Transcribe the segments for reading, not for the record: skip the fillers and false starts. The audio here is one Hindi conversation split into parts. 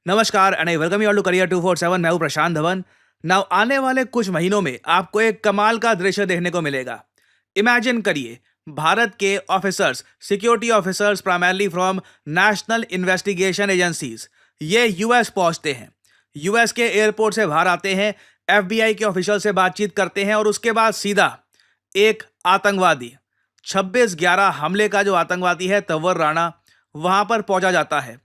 नमस्कार and I welcome you all to career 247। मैं हूं प्रशांत धवन। नाउ आने वाले कुछ महीनों में आपको एक कमाल का दृश्य देखने को मिलेगा। इमेजिन करिए, भारत के officers, security officers primarily from national investigation agencies, ये यूएस पहुंचते हैं। यूएस के एयरपोर्ट से बाहर आते हैं, एफबीआई के ऑफिशियल से बातचीत करते हैं और उसके बाद सीधा एक आतंकवादी 26/11 हमले का जो आतंकवादी है तंवर राणा, वहां पर पहुंचा जाता है।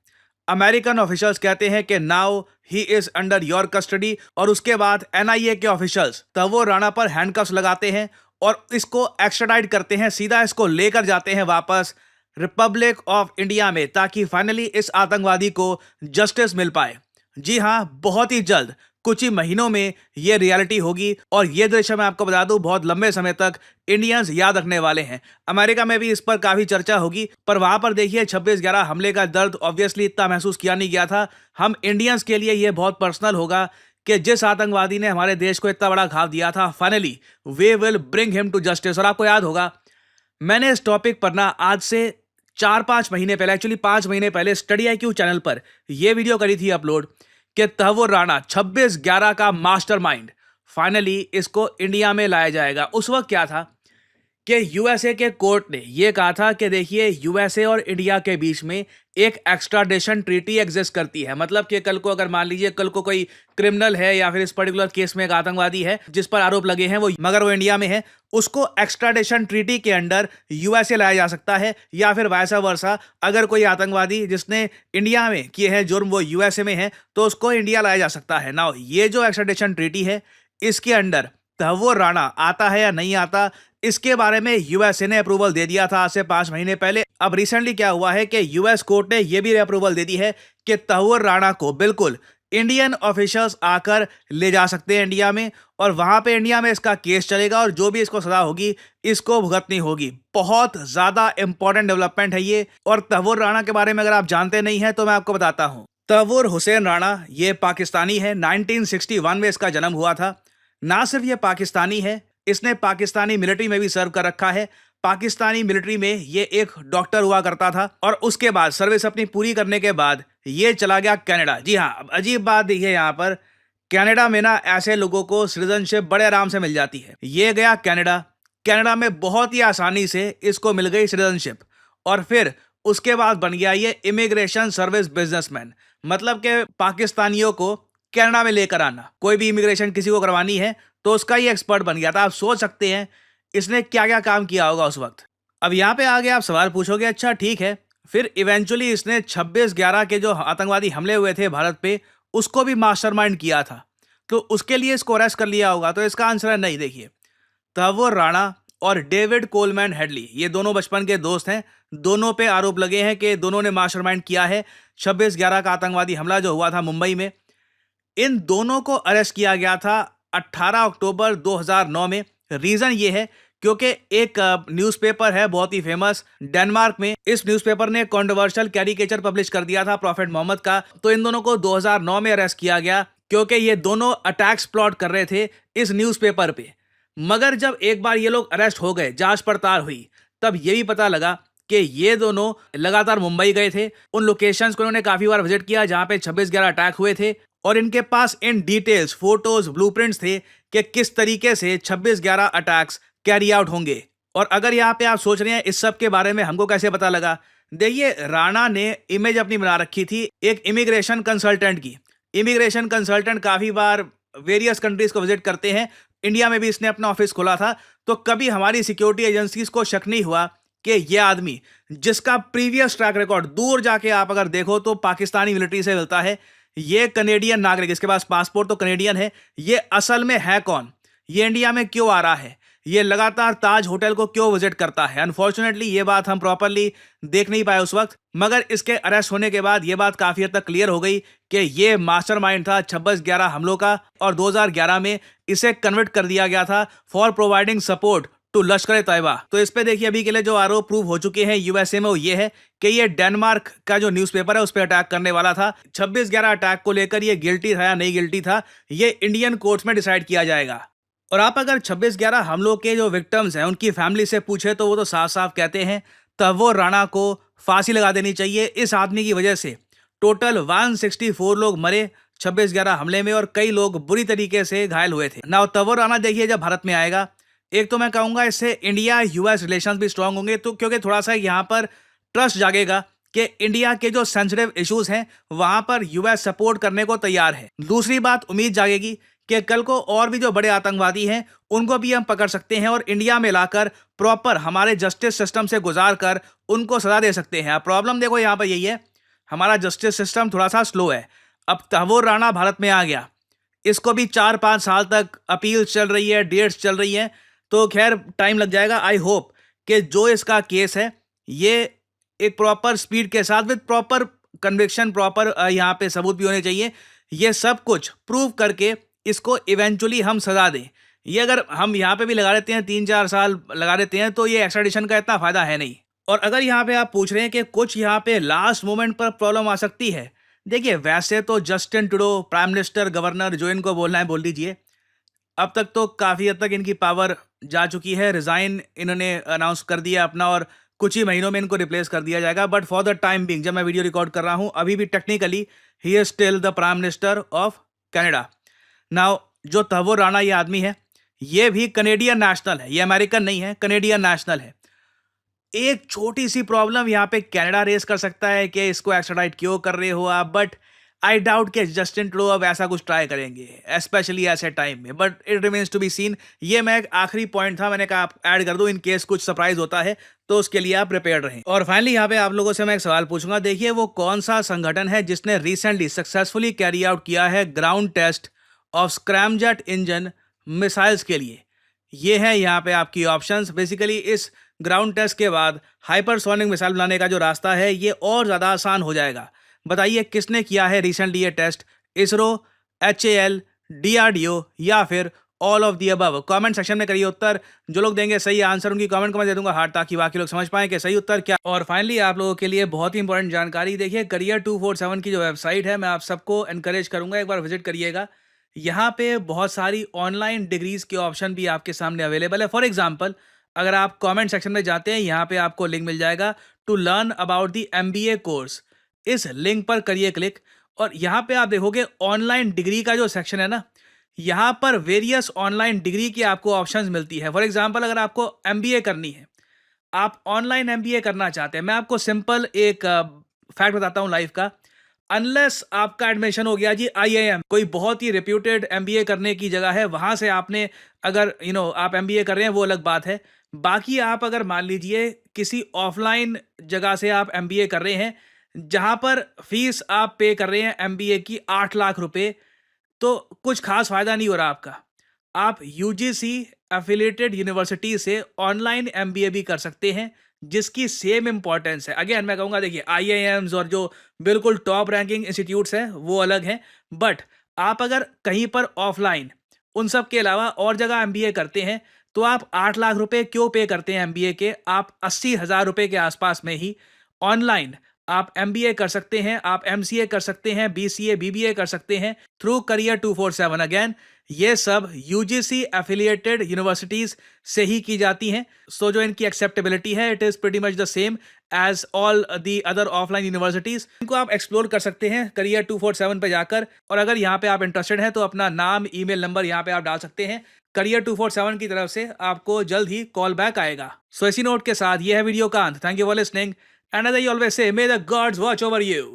अमेरिकन ऑफिशियल्स कहते हैं कि now he is under your custody और उसके बाद एनआईए के ऑफिशियल्स तंवर राणा पर हैंडकफ्स लगाते हैं और इसको एक्स्ट्राडाइट करते हैं, सीधा इसको लेकर जाते हैं वापस रिपब्लिक ऑफ इंडिया में, ताकि फाइनली इस आतंकवादी को जस्टिस मिल पाए। जी हाँ, बहुत ही जल्द कुछ ही महीनों में ये रियलिटी होगी और ये दृश्य मैं आपको बता दूं बहुत लंबे समय तक इंडियंस याद रखने वाले हैं। अमेरिका में भी इस पर काफी चर्चा होगी, पर वहां पर देखिए 26/11 हमले का दर्द ऑब्वियसली इतना महसूस किया नहीं गया था। हम इंडियंस के लिए ये बहुत पर्सनल होगा कि जिस आतंकवादी ने हमारे देश को इतना बड़ा घाव दिया था, finally we will bring him to justice. और आपको याद होगा, मैंने इस टॉपिक पर ना आज से 4-5 महीने पहले, एक्चुअली 5 महीने पहले स्टडी IQ चैनल पर यह वीडियो करी थी अपलोड कि तंवर राणा 26/11 का मास्टरमाइंड, फाइनली इसको इंडिया में लाया जाएगा। उस वक्त क्या था कि यूएसए के कोर्ट ने यह कहा था कि देखिए, यूएसए और इंडिया के बीच में एक एक्स्ट्राडिशन ट्रीटी एग्जिस्ट करती है। मतलब कि कल को अगर मान लीजिए कल को कोई क्रिमिनल है या फिर इस पर्टिकुलर केस में एक आतंकवादी है जिस पर आरोप लगे हैं वो, मगर वो इंडिया में है, उसको एक्स्ट्राडिशन ट्रीटी के अंडर यूएसए लाया जा सकता है, या फिर वैसा वर्सा अगर कोई आतंकवादी जिसने इंडिया में किए हैं जुर्म वो यूएसए में है तो उसको इंडिया लाया जा सकता है। नाउ ये जो एक्स्ट्राडिशन ट्रीटी है, इसके अंडर तंवर राणा आता है या नहीं आता, इसके बारे में यूएसए ने अप्रूवल दे दिया था आज से 5 महीने पहले। अब रिसेंटली क्या हुआ है कि यूएस कोर्ट ने यह भी अप्रूवल दे दी है कि तंवर राणा को बिल्कुल इंडियन ऑफिशियल्स आकर ले जा सकते हैं इंडिया में, और वहां पे इंडिया में इसका केस चलेगा और जो भी इसको सजा होगी इसको भुगतनी होगी। बहुत ज्यादा इंपॉर्टेंट डेवलपमेंट है ये। और तंवर राणा के बारे में अगर आप जानते नहीं है तो मैं आपको बताता हूं। तंवर हुसैन राणा ये पाकिस्तानी है। 1961 में इसका जन्म हुआ था। ना सिर्फ ये पाकिस्तानी है, इसने पाकिस्तानी मिलिट्री में भी सर्व कर रखा है। पाकिस्तानी मिलिट्री में ये एक डॉक्टर हुआ करता था और उसके बाद सर्विस अपनी पूरी करने के बाद ये चला गया कनाडा। जी हाँ, अब अजीब बात देखिए, यहाँ पर कनाडा में ना ऐसे लोगों को सिटीजनशिप बड़े आराम से मिल जाती है। ये गया कनाडा, कनाडा में बहुत ही आसानी से इसको मिल गई सिटीजनशिप और फिर उसके बाद बन गया ये इमिग्रेशन सर्विस बिजनेसमैन। मतलब कि पाकिस्तानियों को कनाडा में लेकर आना, कोई भी इमिग्रेशन किसी को करवानी है तो उसका ही एक्सपर्ट बन गया था। आप सोच सकते हैं इसने क्या क्या काम किया होगा उस वक्त। अब यहाँ पे आगे आप सवाल पूछोगे, अच्छा ठीक है, फिर इवेंचुअली इसने 26/11 के जो आतंकवादी हमले हुए थे भारत पे, उसको भी मास्टरमाइंड किया था, तो उसके लिए इसको अरेस्ट कर लिया होगा? तो इसका आंसर है नहीं। देखिए, तंवर राणा और डेविड कोलमैन हेडली, ये दोनों बचपन के दोस्त हैं। दोनों पे आरोप लगे हैं कि दोनों ने मास्टरमाइंड किया है 26/11 का आतंकवादी हमला जो हुआ था मुंबई में। इन दोनों को अरेस्ट किया गया था 18 अक्टूबर 2009 में। रीजन ये है क्योंकि एक न्यूज़पेपर है बहुत ही फेमस डेनमार्क में, इस न्यूज़पेपर ने कंट्रोवर्शियल कैरिकेचर पब्लिश कर दिया था प्रॉफिट मोहम्मद का। तो इन दोनों को 2009 में अरेस्ट किया गया क्योंकि ये दोनों अटैक्स प्लॉट कर रहे थे इस न्यूज़पेपर पे। मगर जब एक बार ये लोग अरेस्ट हो गए, जांच पड़ताल हुई, तब ये भी पता लगा कि ये दोनों लगातार मुंबई गए थे। उन लोकेशंस को इन्होंने काफी बार विजिट किया जहां पे 26/11 अटैक हुए थे, और इनके पास इन डिटेल्स फोटोज ब्लूप्रिंट्स थे कि किस तरीके से 26/11 अटैक्स कैरी आउट होंगे। और अगर यहाँ पे आप सोच रहे हैं इस सब के बारे में हमको कैसे पता लगा, देखिए, राणा ने इमेज अपनी बना रखी थी एक इमिग्रेशन कंसल्टेंट की। इमिग्रेशन कंसल्टेंट काफी बार वेरियस कंट्रीज को विजिट करते हैं, इंडिया में भी इसने अपना ऑफिस खोला था। तो कभी हमारी सिक्योरिटी एजेंसीज को शक नहीं हुआ कि ये आदमी, जिसका प्रीवियस ट्रैक रिकॉर्ड दूर जाके आप अगर देखो तो पाकिस्तानी मिलिट्री से मिलता है, ये कनेडियन नागरिक, इसके पास पासपोर्ट तो कनेडियन है, ये असल में है कौन, ये इंडिया में क्यों आ रहा है, ये लगातार ताज होटल को क्यों विजिट करता है। अनफॉर्चुनेटली ये बात हम प्रॉपरली देख नहीं पाए उस वक्त, मगर इसके अरेस्ट होने के बाद ये बात काफी हद तक क्लियर हो गई कि ये मास्टरमाइंड था 26/11 हमलों का, और 2011 में इसे कन्वर्ट कर दिया गया था फॉर प्रोवाइडिंग सपोर्ट टू लश्कर तैयबा। तो इस पे देखिए अभी के लिए जो आरोप प्रूव हो चुके हैं यूएसए में वो ये है कि ये डेनमार्क का जो न्यूज़पेपर है उस पर अटैक करने वाला था। 26/11 अटैक को लेकर ये गिल्टी था या नहीं गिल्टी था, ये इंडियन कोर्ट्स में डिसाइड किया जाएगा। और आप अगर 26/11 हमलों के जो विक्टिम्स हैं उनकी फैमिली से पूछे तो वो तो साफ साफ कहते हैं तंवर राणा को फांसी लगा देनी चाहिए। इस आदमी की वजह से टोटल 164 लोग मरे 26/11 हमले में और कई लोग बुरी तरीके से घायल हुए थे। नाउ तंवर राणा देखिए जब भारत में आएगा, एक तो मैं कहूंगा इससे इंडिया यूएस रिलेशंस भी स्ट्रांग होंगे, तो क्योंकि थोड़ा सा यहाँ पर ट्रस्ट जागेगा कि इंडिया के जो सेंसिटिव इश्यूज हैं वहां पर यूएस सपोर्ट करने को तैयार है। दूसरी बात, उम्मीद जागेगी कि कल को और भी जो बड़े आतंकवादी हैं उनको भी हम पकड़ सकते हैं और इंडिया में लाकर प्रॉपर हमारे जस्टिस सिस्टम से गुजार कर उनको सजा दे सकते हैं। अब प्रॉब्लम देखो यहाँ पर यही है, हमारा जस्टिस सिस्टम थोड़ा सा स्लो है। अब तंवर राणा भारत में आ गया, इसको भी 4-5 साल तक अपील चल रही है, डेट्स चल रही है, तो खैर टाइम लग जाएगा। आई होप कि जो इसका केस है ये एक प्रॉपर स्पीड के साथ विद प्रॉपर कन्विक्शन, प्रॉपर यहाँ पे सबूत भी होने चाहिए, ये सब कुछ प्रूव करके इसको इवेंचुअली हम सजा दें। ये अगर हम यहाँ पे भी लगा देते हैं 3-4 साल लगा देते हैं तो ये एक्स्ट्राडिशन का इतना फायदा है नहीं। और अगर यहाँ पे आप पूछ रहे हैं कि कुछ यहाँ पे लास्ट मोमेंट पर प्रॉब्लम आ सकती है, देखिए वैसे तो Justin Trudeau prime minister, governor, जो इनको बोलना है बोल दीजिए, अब तक तो काफ़ी हद तक इनकी पावर जा चुकी है। रिज़ाइन इन्होंने अनाउंस कर दिया अपना और कुछ ही महीनों में इनको रिप्लेस कर दिया जाएगा। But for the time being, जब मैं वीडियो रिकॉर्ड कर रहा हूँ, अभी भी technically he is still the prime minister of Canada. Now जो तंवर राणा ये आदमी है, ये भी कनेडियन नेशनल है, ये अमेरिकन नहीं है, कनेडियन नेशनल है। एक छोटी सी प्रॉब्लम यहाँ पे कनाडा रेस कर सकता है कि इसको एक्स्ट्राडाइट क्यों कर रहे हो आप, बट आई डाउट कि जस्टिन ट्रूडो अब ऐसा कुछ ट्राई करेंगे, स्पेशली ऐसे टाइम में। But it remains to be seen. ये मैं एक आखिरी पॉइंट था, मैंने कहा आप ऐड कर दो इन केस कुछ सरप्राइज होता है, तो उसके लिए आप प्रिपेयर रहें। और फाइनली यहाँ पे आप लोगों से मैं एक सवाल पूछूंगा, देखिए वो कौन सा संगठन है जिसने रिसेंटली सक्सेसफुली कैरी आउट किया है ground test of scramjet engine missiles के लिए। ये है यहाँ पे आपकी ऑप्शंस। बेसिकली इस ग्राउंड टेस्ट के बाद हाइपरसोनिक मिसाइल बनाने का जो रास्ता है ये और ज़्यादा आसान हो जाएगा। बताइए किसने किया है रिसेंटली ये टेस्ट? इसरो, HAL, DRDO या फिर all of the above? Comment section में करिए उत्तर। जो लोग देंगे सही आंसर उनकी कमेंट को मैं दे दूंगा हार्ट, ताकि बाकी लोग समझ पाएं कि सही उत्तर क्या। और फाइनली आप लोगों के लिए बहुत ही इंपॉर्टेंट जानकारी, देखिए करियर 247 की जो वेबसाइट है, मैं आप सबको एनकरेज करूंगा एक बार विजिट करिएगा। यहाँ पे बहुत सारी ऑनलाइन डिग्रीज के ऑप्शन भी आपके सामने अवेलेबल है। फॉर एग्जाम्पल, अगर आप कमेंट सेक्शन में जाते हैं, यहाँ पे आपको लिंक मिल जाएगा to learn about the MBA course. इस लिंक पर करिए क्लिक और यहाँ पे आप देखोगे ऑनलाइन डिग्री का जो सेक्शन है ना, यहाँ पर वेरियस ऑनलाइन डिग्री की आपको ऑप्शंस मिलती है। फॉर एग्जांपल, अगर आपको MBA करनी है, आप ऑनलाइन MBA करना चाहते हैं, मैं आपको सिंपल एक फैक्ट बताता हूँ लाइफ का। अनलेस आपका एडमिशन हो गया जी IIM, कोई बहुत ही रिप्यूटेड MBA करने की जगह है, वहाँ से आपने अगर आप MBA कर रहे हैं वो अलग बात है। बाकी आप अगर मान लीजिए किसी ऑफलाइन जगह से आप MBA कर रहे हैं, जहाँ पर फीस आप पे कर रहे हैं MBA की 8 लाख रुपए, तो कुछ खास फायदा नहीं हो रहा आपका। आप UGC एफिलिएटेड यूनिवर्सिटी से ऑनलाइन MBA भी कर सकते हैं, जिसकी सेम इंपॉर्टेंस है। अगेन मैं कहूँगा, देखिए IIMs और जो बिल्कुल टॉप रैंकिंग इंस्टीट्यूट्स हैं वो अलग हैं, बट आप अगर कहीं पर ऑफलाइन उन सब के अलावा और जगह MBA करते हैं, तो आप 8 लाख रुपए क्यों पे करते हैं MBA के? आप 80,000 रुपए के आसपास में ही ऑनलाइन आप MBA कर सकते हैं, आप MCA कर सकते हैं, BCA BBA कर सकते हैं थ्रू करियर 247। अगेन ये सब UGC एफिलिएटेड यूनिवर्सिटीज से ही की जाती हैं। सो जो इनकी एक्सेप्टेबिलिटी है, it is pretty much the same as all the other offline universities. इनको आप एक्सप्लोर कर सकते हैं करियर 247 पे जाकर। और अगर यहाँ पे आप इंटरेस्टेड हैं तो अपना नाम, ईमेल नंबर यहाँ पे आप डाल सकते हैं। करियर 247 की तरफ से आपको जल्द ही कॉल बैक आएगा। सो इसी नोट के साथ ये है वीडियो का अंत। Thank you for listening, and as I always say, may the gods watch over you.